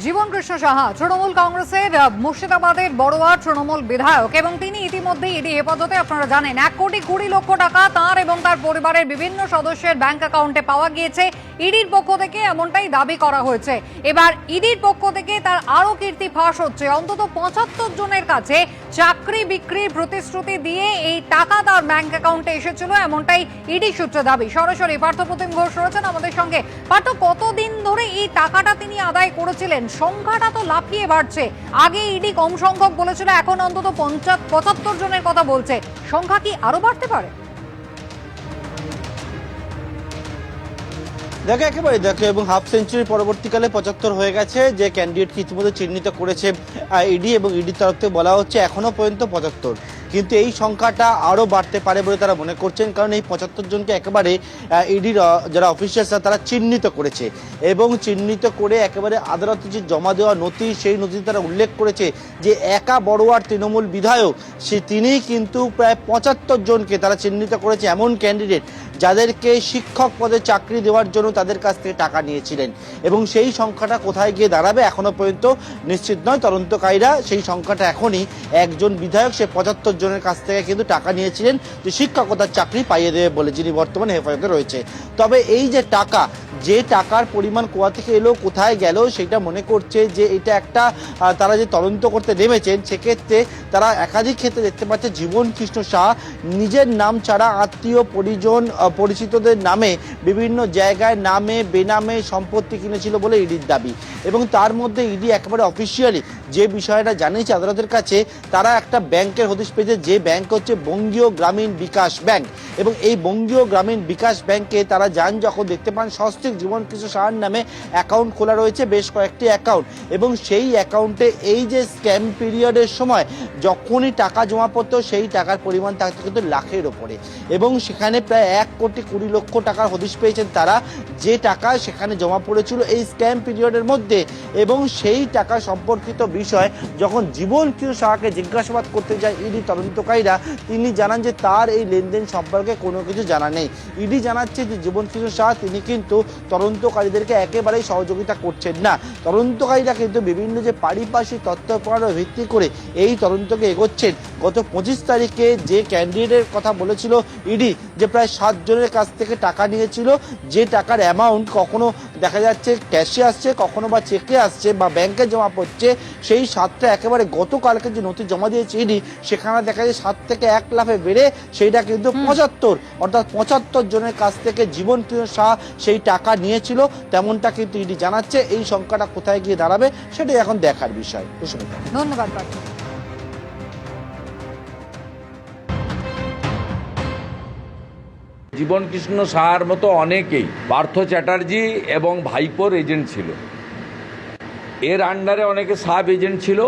জীবন কৃষ্ণ সাহা তৃণমূল কংগ্রেসের মুর্শিদাবাদের বড়োয়া তৃণমূল বিধায়ক এবং তিনি ইতিমধ্যে ইডি হেফাজতে আপনারা জানেন 1,20,00,000 টাকা তার এবং তার পরিবারের বিভিন্ন সদস্যের ব্যাংক অ্যাকাউন্টে পাওয়া গিয়েছে। ইডির পক্ষ থেকে এমনটাই দাবি করা হয়েছে। এবার ইডির পক্ষ থেকে তার আরো কীর্তি ফাঁস হচ্ছে। অন্তত 75 জনের কাছে চাকরি বিক্রির প্রতিশ্রুতি দিয়ে এই টাকা তার ব্যাংক অ্যাকাউন্টে এসেছিল, এমনটাই ইডি সূত্রে দাবি। সরাসরি পার্থপ্রতিম ঘোষ রয়েছেন আমাদের সঙ্গে। পার্থ, কতদিন ধরে এই টাকাটা তিনি আদায় করেছিলেন? সংখ্যাটা তো লাফিয়ে বাড়ছে। আগে ইডি কম সংখ্যক বলেছিল, এখন অন্তত 75 জনের কথা বলছে। সংখ্যা কি আরো বাড়তে পারে? দেখো এবং হাফ সেঞ্চুরি পরবর্তীকালে 75 হয়ে গেছে যে ক্যান্ডিডেটকে ইতিমধ্যে চিহ্নিত করেছে ইডি, এবং ইডির তরফ থেকে বলা হচ্ছে এখনো পর্যন্ত 75, কিন্তু এই সংখ্যাটা আরও বাড়তে পারে বলে তারা মনে করছেন, কারণ এই 75 জনকে একেবারে ইডির যারা অফিসার্সরা তারা চিহ্নিত করেছে এবং চিহ্নিত করে একেবারে আদালতে যে জমা দেওয়া নথি, সেই নথিতে তারা উল্লেখ করেছে যে একা বড়োয়ার তৃণমূল বিধায়ক তিনিই কিন্তু প্রায় 75 জনকে তারা চিহ্নিত করেছে এমন ক্যান্ডিডেট যাদেরকে শিক্ষক পদে চাকরি দেওয়ার জন্য তাদের কাছ থেকে টাকা নিয়েছিলেন, এবং সেই সংখ্যাটা কোথায় গিয়ে দাঁড়াবে এখনো পর্যন্ত নিশ্চিত নয়। তদন্তকারীরা সেই সংখ্যাটা এখনই একজন বিধায়ক সে 75 জনের কাছ থেকে কিন্তু টাকা নিয়েছিলেন যে শিক্ষকতার চাকরি পাইয়ে দেবে বলে, যিনি বর্তমানে হেফাজতে রয়েছে। তবে এই যে টাকা, যে টাকার পরিমাণ কোথা থেকে এলো কোথায় গেল সেটা মনে করছে যে এটা একটা তারা যে তদন্ত করতে নেমেছেন, সেক্ষেত্রে তারা একাধিক ক্ষেত্রে দেখতে পাচ্ছে জীবন কৃষ্ণ সাহা নিজের নাম ছাড়া আত্মীয় পরিজন পরিচিতদের নামে বিভিন্ন জায়গায় নামে বেনামে সম্পত্তি কিনেছিল বলে ইডির দাবি। এবং তার মধ্যে ইডি একেবারে অফিসিয়ালি যে বিষয়টা জানিয়েছে আদালতের কাছে, তারা একটা ব্যাংকের হদিশ পেয়েছে, যে ব্যাংক হচ্ছে বঙ্গীয় গ্রামীণ বিকাশ ব্যাংক। এবং এই বঙ্গীয় গ্রামীণ বিকাশ ব্যাংকে তারা যান যখন দেখতে পান সস্ত্রীক জীবন কৃষ্ণ সাহার নামে অ্যাকাউন্ট খোলা রয়েছে, বেশ কয়েকটি অ্যাকাউন্ট, এবং সেই অ্যাকাউন্টে এই যে স্ক্যাম পিরিয়ডের সময় যখনই টাকা জমা পড়তো সেই টাকার পরিমাণ থাকতো কিন্তু লাখের ওপরে, এবং সেখানে প্রায় 1,20,00,000 টাকার হদিশ পেয়েছেন তারা, যে টাকা সেখানে জমা পড়েছিল এই স্ক্যাম পিরিয়ডের মধ্যে। এবং সেই টাকা সম্পর্কিত বিষয় যখন জীবন কৃষ্ণ সাহাকে জিজ্ঞাসাবাদ করতে যায় ইডি তদন্তকারীরা, তিনি জানান যে তার এই লেনদেন সম্পর্কে কোনো কিছু জানা নেই। ইডি জানাচ্ছে যে জীবন কৃষ্ণ সাহা তিনি কিন্তু তদন্তকারীদেরকে একেবারেই সহযোগিতা করছেন না। তদন্তকারীরা কিন্তু বিভিন্ন যে পারিপার্শ্বিক তথ্যের ভিত্তি করে এই তদন্তকে এগোচ্ছেন। গত 25 তারিখে যে ক্যান্ডিডেটের কথা বলেছিল ইডি যে প্রায় 7 জনের কাছ থেকে টাকা নিয়েছিল, যে টাকার অ্যামাউন্ট কখনো দেখা যাচ্ছে ক্যাশে আসছে, কখনো বা চেকে আসছে বা ব্যাংকে জমা পড়ছে, সেই 7টা একেবারে গতকালকে যে নথি জমা দিয়েছে ইডি, সেখানে দেখা যায় 7 থেকে 1 লাফে বেড়ে সেইটা কিন্তু 75, অর্থাৎ 75 জনের কাছ থেকে জীবন কৃষ্ণ সাহা সেই টাকা নিয়েছিল, তেমনটা কিন্তু ইডি জানাচ্ছে। এই সংখ্যাটা কোথায় গিয়ে দাঁড়াবে সেটাই এখন দেখার বিষয়। ধন্যবাদ। জীবন কৃষ্ণ সাহার মতো অনেকেই পার্থ চ্যাটার্জি এবং ভাইপোর এজেন্ট ছিল, এর আন্ডারে অনেকে সাব এজেন্ট ছিল,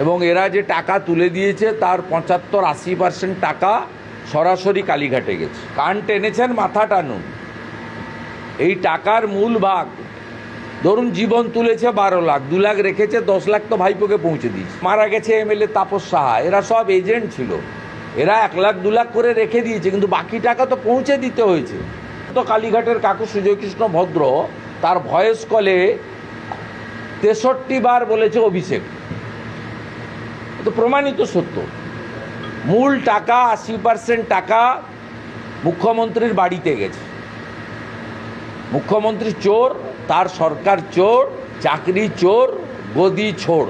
এবং এরা যে টাকা তুলে দিয়েছে তার 75-80% টাকা সরাসরি কালীঘাটে গেছে। কান টেনেছেন মাথা টানুন। এই টাকার মূল ভাগ ধরুন জীবন তুলেছে 12 লাখ, 2 লাখ রেখেছে, 10 লাখ তো ভাইপোকে পৌঁছে দিয়েছে। মারা গেছে এমএলএ তাপস সাহা, এরা সব এজেন্ট ছিল, এরা 1 লাখ 2 লাখ করে রেখে দিয়েছে, কিন্তু বাকি টাকা তো পৌঁছে দিতে হয়েছে। তো কালীঘাটের কাকু সুজয়কৃষ্ণ ভদ্র তার ভয়েস কলে 63 বার বলেছে অভিষেক, তো প্রমাণিত সত্য। মূল টাকা 80% টাকা মুখ্যমন্ত্রীর বাড়িতে গেছে। মুখ্যমন্ত্রী চোর, তার সরকার চোর, চাকরি চোর, গদি ছোড়।